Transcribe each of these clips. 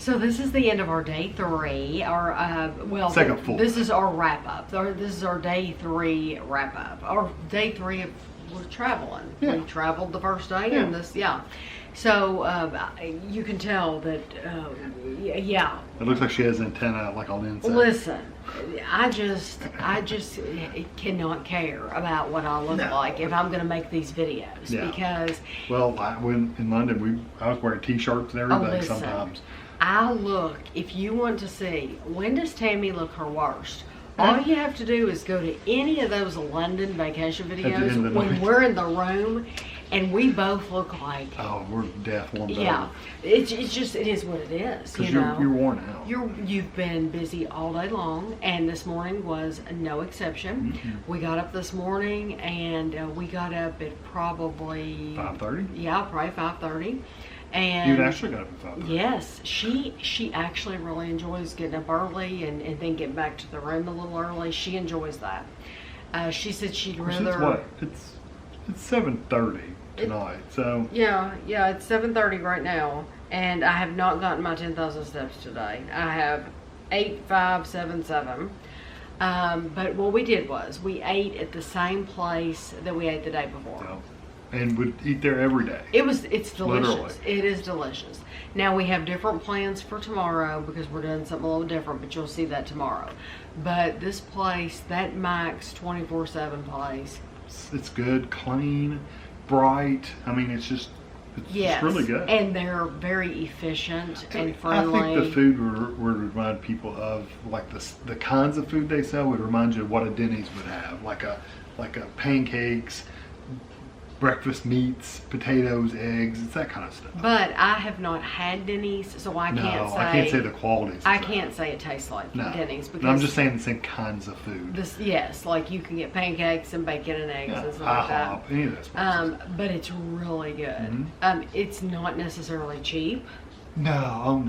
So this is the end of our day 3. Our well, second full. This is our wrap up. This is our day 3 wrap up. Our day 3 of we're traveling. Yeah. We traveled the first day, Yeah. and this So you can tell that yeah. It looks like she has an antenna like on the inside. Listen, I just cannot care about what I look like if I'm going to make these videos because. Well, when in London, I was wearing t-shirts and everything listen, sometimes. I look. If you want to see when does Tammy look her worst, all you have to do is go to any of those London vacation videos when we're in the room. And we both look like we're deaf one day. Yeah, it's just it is what it is. Because you're worn out. You've been busy all day long, and this morning was no exception. Mm-hmm. We got up this morning, and we got up at probably 5:30. Yeah, probably 5:30. And you actually got up at 5:30. Yes, she actually really enjoys getting up early and then getting back to the room a little early. She enjoys that. She said she'd rather. It's 7:30 tonight, so. Yeah, it's 7:30 right now, and I have not gotten my 10,000 steps today. I have 8,577. But what we did was we ate at the same place that we ate the day before. Yeah. And would eat there every day. It's delicious. Literally. It is delicious. Now we have different plans for tomorrow because we're doing something a little different, but you'll see that tomorrow. But this place, that M.A.C 24/7 place. It's good, clean, bright. I mean, it's really good. And they're very efficient and friendly. I think the food would remind people of like the kinds of food they sell would remind you of what a Denny's would have, like a pancakes, breakfast meats, potatoes, eggs. It's that kind of stuff. But I have not had Denny's, so I can't say the quality. I can't say it tastes like Denny's because I'm just saying the same kinds of food. Like you can get pancakes and bacon and eggs and stuff like that. Any of those places. But it's really good. Mm-hmm. It's not necessarily cheap. No,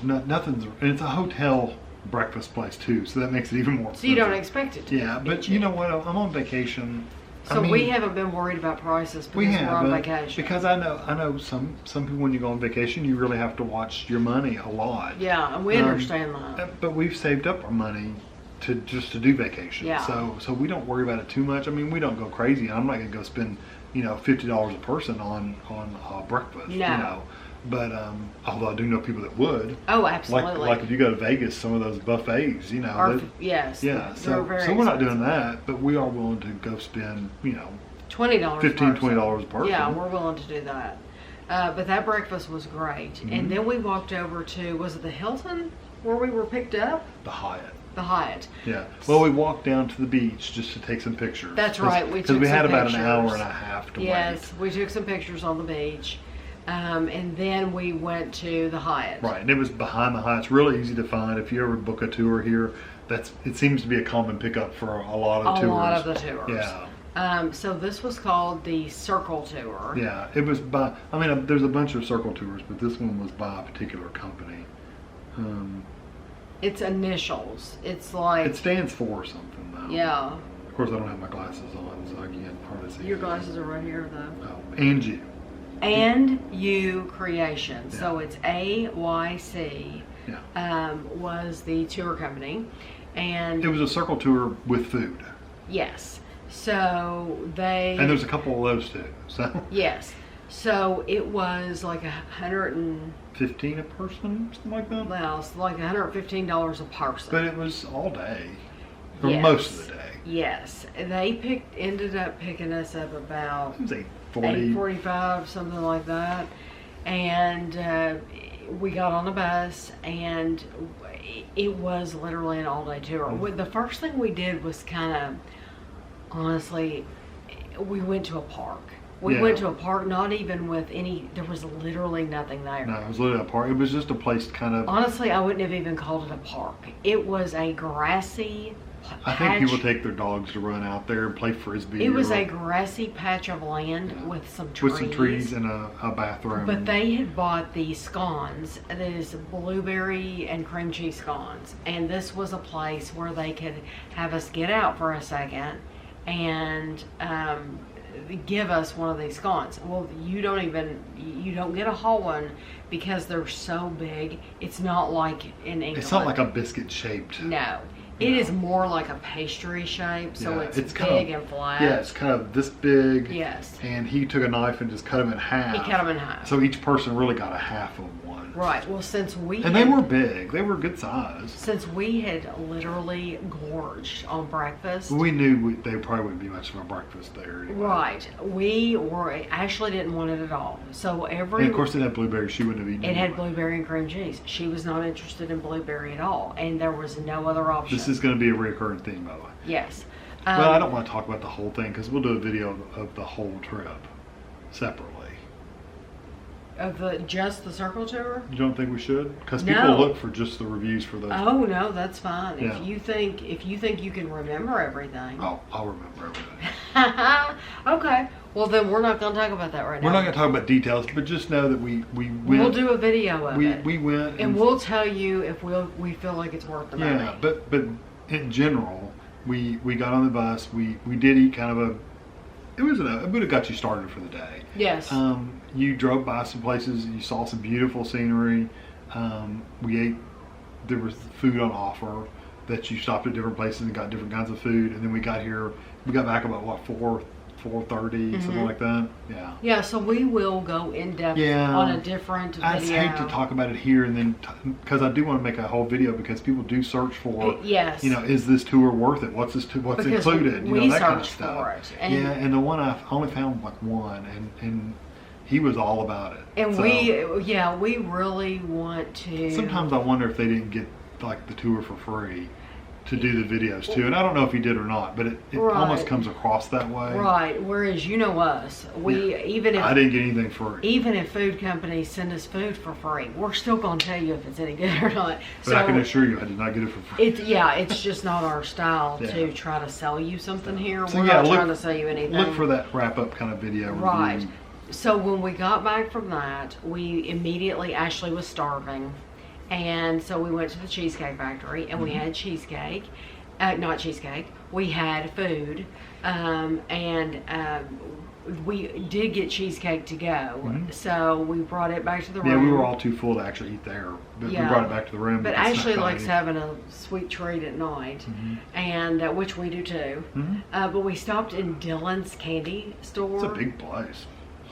nothing's. And it's a hotel breakfast place too, so that makes it even more expensive. So you don't expect it to be but cheap. You know what? I'm on vacation. So we haven't been worried about prices because we're on vacation. Because I know some people when you go on vacation, you really have to watch your money a lot. Yeah, and we understand that. But we've saved up our money to do vacation. Yeah. So we don't worry about it too much. I mean, we don't go crazy. I'm not going to go spend $50 a person on breakfast. No. But although I do know people that would. Oh, absolutely. Like if you go to Vegas, some of those buffets, yes. Yeah. So we're not doing that, but we are willing to go spend, $20. $15-20 a person. Yeah, we're willing to do that. But that breakfast was great. Mm-hmm. And then we walked over to, was it the Hilton where we were picked up? The Hyatt. The Hyatt. Yeah. Well, we walked down to the beach just to take some pictures. That's right. Because we had about an hour and a half to wait. Yes, we took some pictures on the beach. And then we went to the Hyatt. Right, and it was behind the Hyatt. It's really easy to find. If you ever book a tour here, it seems to be a common pickup for a lot of tours. A lot of the tours. Yeah. So this was called the Circle Tour. Yeah, it was by. I mean, there's a bunch of Circle tours, but this one was by a particular company. It's initials. It's like. It stands for something, though. Yeah. Of course, I don't have my glasses on, so I can't hardly see. Your glasses are right here, though. Oh, and you. And You Creation. Yeah. So it's A.Y.C. Yeah. Was the tour company. And it was a Circle tour with food. Yes. So they. And there's a couple of those too. So. Yes. So it was like $115 a person, something like that. Well, it's like $115 a person. But it was all day, or most of the day. Yes, they ended up picking us up about. It was 8:45, something like that, and we got on the bus, and it was literally an all-day tour. Mm-hmm. The first thing we did was kind of, honestly, we went to a park. We went to a park, not even with there was literally nothing there. No, it was literally a park. It was just a place kind of. Honestly, I wouldn't have even called it a park. It was a grassy patch. I think people take their dogs to run out there and play frisbee. It was a grassy patch of land with some trees. With some trees and a bathroom. But they had bought these scones, these blueberry and cream cheese scones. And this was a place where they could have us get out for a second and give us one of these scones. Well, you don't get a whole one because they're so big. It's not like in England. It's not like a biscuit shaped. No. It is more like a pastry shape, so it's big and flat. Yeah, it's kind of this big. Yes. And he took a knife and just cut them in half. He cut them in half. So each person really got a half of one. Right. Well, they were big. They were good size. Since we had literally gorged on breakfast. We knew they probably wouldn't be much of a breakfast there anyway. Right. Ashley didn't want it at all. So and of course it had blueberry. She wouldn't have eaten it. It had blueberry and cream cheese. She was not interested in blueberry at all. And there was no other option. This is going to be a recurring theme, by the way. Yes. Well, I don't want to talk about the whole thing because we'll do a video of the whole trip separately. Of just the circle tour? You don't think we should? Because people look for just the reviews for those. Oh no, that's fine. Yeah. If you think you can remember everything. Oh, I'll remember everything. Okay. Well, then we're not going to talk about that right now. We're not going to talk about details, but just know that we went. We'll do a video of it. We went, and we'll tell you if we feel like it's worth the money. Yeah, but in general, we got on the bus. We did eat kind of it would have got you started for the day. Yes. You drove by some places. You saw some beautiful scenery. We ate. There was food on offer that you stopped at different places and got different kinds of food. And then we got here. We got back about 4:30, something like that. Yeah. Yeah. So we will go in depth on a different video. I just hate to talk about it here and then because I do want to make a whole video because people do search for. Yes. Is this tour worth it? What's what's included? We that kind of searched stuff. for it. And the one I only found like one, and he was all about it. And so, we really want to. Sometimes I wonder if they didn't get like the tour for free to do the videos too, and I don't know if he did or not, but it almost comes across that way. Right. Whereas us, even if I didn't get anything free, even if food companies send us food for free, we're still going to tell you if it's any good or not. But I can assure you, I did not get it for free. It's just not our style to try to sell you something here. So we're not trying to sell you anything. Look for that wrap up kind of video. Right. Review. So when we got back from that, Ashley was starving. And so we went to the Cheesecake Factory and we had cheesecake. Not cheesecake. We had food. We did get cheesecake to go. So we brought it back to the room. Yeah, we were all too full to actually eat there. But we brought it back to the room. But Ashley likes having a sweet treat at night. And which we do too. But we stopped in Dylan's candy store. It's a big place.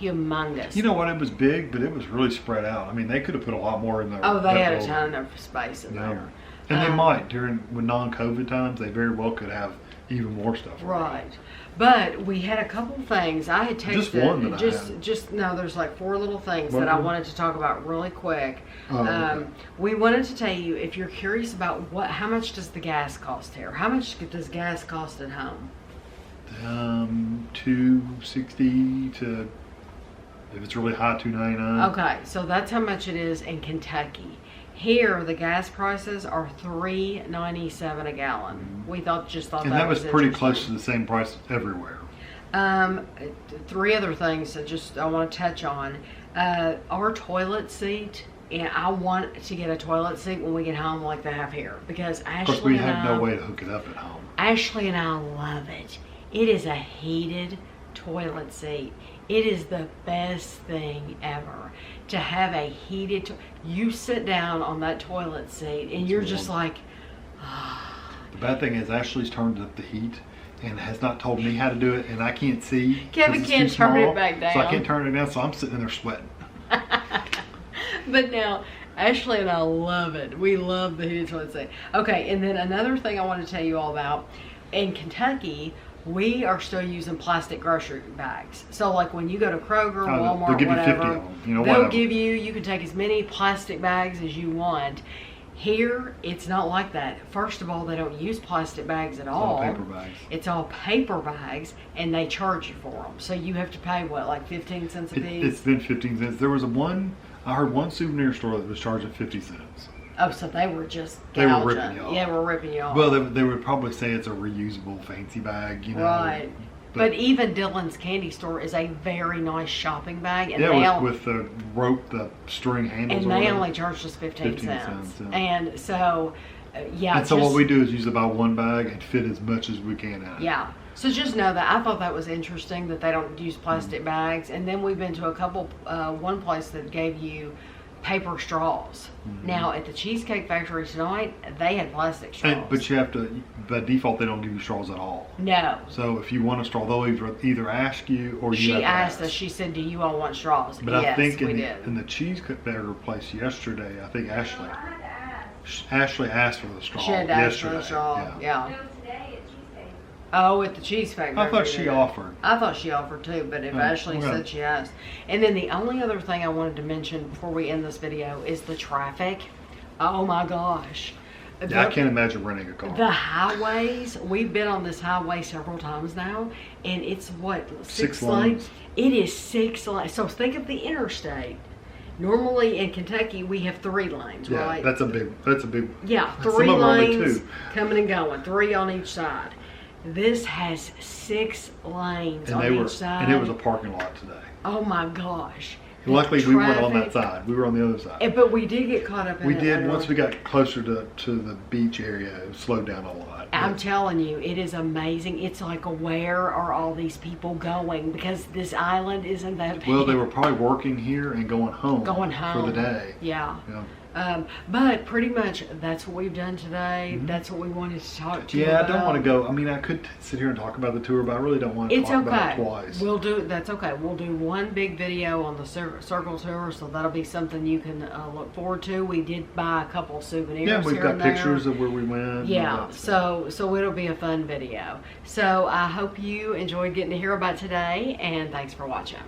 Humongous. You know what? It was big, but it was really spread out. I mean, they could have put a lot more in there. Oh, they had a ton of space in there. And they might with non-COVID times. They very well could have even more stuff. Right. But we had a couple things. I had texted. Just one that I had. There's like 4 little things that I wanted to talk about really quick. Okay. We wanted to tell you, if you're curious about how much does the gas cost here? How much does gas cost at home? $2.60 to. If it's really high, $2.99. Okay, so that's how much it is in Kentucky. Here, the gas prices are $3.97 a gallon. We thought and that was pretty close to the same price everywhere. 3 other things that I want to touch on. Our toilet seat. And I want to get a toilet seat when we get home like they have here. Because Ashley and I... Of course, we have no way to hook it up at home. Ashley and I love it. It is a heated toilet seat. It is the best thing ever to have a heated. You sit down on that toilet seat and you're just like. The bad thing is Ashley's turned up the heat and has not told me how to do it, and I can't see. Kevin can't turn it back down. So I can't turn it down. So I'm sitting in there sweating. But now Ashley and I love it. We love the heated toilet seat. Okay, and then another thing I want to tell you all about in Kentucky. We are still using plastic grocery bags. So like when you go to Kroger, Walmart, they'll give whatever, you 50 of them. They'll give you can take as many plastic bags as you want. Here, it's not like that. First of all, they don't use plastic bags at all. It's all paper bags. It's all paper bags, and they charge you for them. So you have to pay, like 15 cents a piece? It's been 15 cents. There was I heard one souvenir store that was charging 50 cents. Oh, so they were just gouging. They were ripping you off. Yeah, we're ripping you off. Well, they would probably say it's a reusable fancy bag, Right. But even Dylan's Candy Store is a very nice shopping bag. And with the rope, the string handles. And they only charged us 15 cents. Yeah. And so, And so what we do is usually buy one bag and fit as much as we can out. Yeah. So just know that I thought that was interesting that they don't use plastic bags. And then we've been to a couple, one place that gave you paper straws. Now at the Cheesecake Factory tonight, they had plastic straws. But you have to, by default, they don't give you straws at all. No. So if you want a straw, they'll either ask you or you She have to asked ask. us, she said, do you all want straws? But yes, I think we in did. the Cheesecake Factory place yesterday, I think I had to ask. Ashley asked for the straw She had to ask for yesterday. the straw. Yeah. No, today at Cheesecake. Oh, at the Cheesecake Factory. I thought she offered. I thought she offered too, but if Ashley well. said she asked. And then the only other thing I wanted to mention before we end this video is the traffic. Oh my gosh. Yeah, I can't imagine renting a car. The highways, we've been on this highway several times now, and it's what, six lanes? It is 6 lanes. So think of the interstate. Normally in Kentucky we have 3 lanes, Yeah, right? that's a big. Yeah, Some 3 of them are only lanes 2. coming and going, 3 on each side. This has 6 lanes And on each side. and it was a parking lot today. Oh my gosh. Luckily, we weren't on that Traffic. side. We were on the other side. But we did get caught up in We it did later once on. we got closer to the beach area. It slowed down a lot. I'm But- telling you, it is amazing. It's like, where are all these people going? Because this island isn't that big. Well, they were probably working here and going home. Going home for the day. Yeah. Yeah. But pretty much that's what we've done today. That's what we wanted to talk to you Yeah, I about. don't want to go. I mean, I could sit here and talk about the tour, but I really don't want to It's talk about okay. it twice. We'll do. That's okay. We'll do one big video on the circle tour, so that'll be something you can look forward to. We did buy a couple of souvenirs. Yeah, we've here got and there. pictures of where we went. and all Yeah, that stuff. so it'll be a fun video. So I hope you enjoyed getting to hear about today, and thanks for watching.